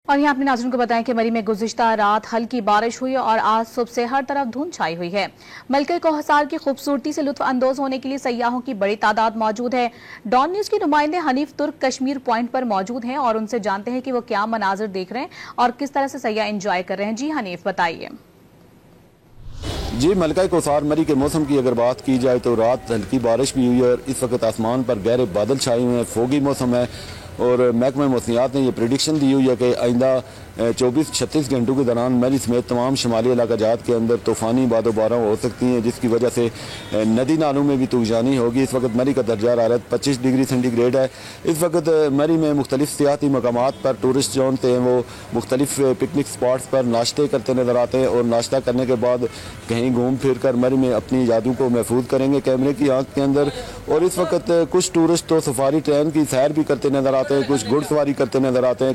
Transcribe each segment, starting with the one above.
और यहाँ अपने नाज़रीन को बताएं कि मरी में गुज़िश्ता रात हल्की बारिश हुई और आज सुबह से हर तरफ धुंध छाई हुई है। मलका कोहसार की खूबसूरती से लुत्फ अंदोज होने के लिए सयाहों की बड़ी तादाद मौजूद है। डॉन न्यूज के नुमाइंदे हनीफ तुर्क कश्मीर पॉइंट पर मौजूद हैं और उनसे जानते हैं कि वो क्या मनाजिर देख रहे हैं और किस तरह से सयाह एंजॉय कर रहे हैं। जी हनीफ, बताइए। जी, मलका कोहसार मरी के मौसम की अगर बात की जाए तो रात हल्की बारिश भी हुई है और इस वक्त आसमान पर गहरे बादल छाए हुए हैं, फोगी मौसम है और महकमा मौसमियात ने यह प्रेडिक्शन दी हुई है कि आइंदा 24-36 घंटों के दौरान मरी समेत तमाम शुमाली इलाकाजात के अंदर तूफ़ानी बादोबारों हो सकती हैं, जिसकी वजह से नदी नालों में भी तूफ़ानी होगी। इस वक्त मरी का दर्जा हरारत 25 डिग्री सेंटीग्रेड है। इस वक्त मरी में मुख्तलिफ सियाती मकामात पर टूरिस्ट जो होते हैं वो मुख्तलिफ पिकनिक स्पॉट्स पर नाश्ते करते नज़र आते हैं और नाश्ता करने के बाद कहीं घूम फिर कर मरी में अपनी यादों को महफूज करेंगे कैमरे की आंख के अंदर। और इस वक्त कुछ टूरिस्ट तो सफारी ट्रेन की सैर भी करते नज़र आते हैं, कुछ घुड़सवारी करते नज़र आते हैं,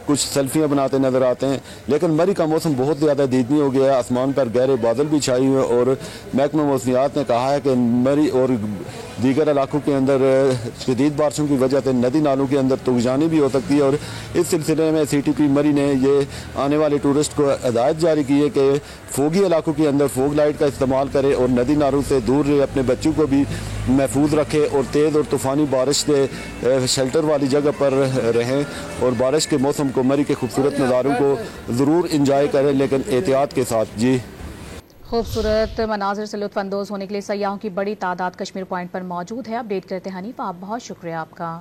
कुछ सेल्फियाँ बनाते नजर आते हैं। लेकिन मरी का मौसम बहुत ज़्यादा दीदनी हो गया है, आसमान पर गहरे बादल भी छाए हुए हैं और महकमा मौसमियात ने कहा है कि मरी और दीगर इलाकों के अंदर शदीद बारिशों की वजह से नदी नालों के अंदर तूफ़ानी भी हो सकती है। और इस सिलसिले में CTP मरी ने ये आने वाले टूरिस्ट को हिदायत जारी की है कि फोगी इलाकों के अंदर फोग लाइट का इस्तेमाल करें और नदी नालों से दूर रहे, अपने बच्चों को भी महफूज रखें और तेज़ और तूफ़ानी बारिश से शेल्टर वाली जगह पर रहें और बारिश के मौसम को मरी के खूबसूरत नज़ारों को ज़रूर इंजॉय करें, लेकिन एहतियात के साथ। जी, खूबसूरत मनाजिर से लुत्फ अंदोज होने के लिए सयाहों की बड़ी तादाद कश्मीर पॉइंट पर मौजूद है। अपडेट करते हैं हनीफ, आप बहुत शुक्रिया आपका।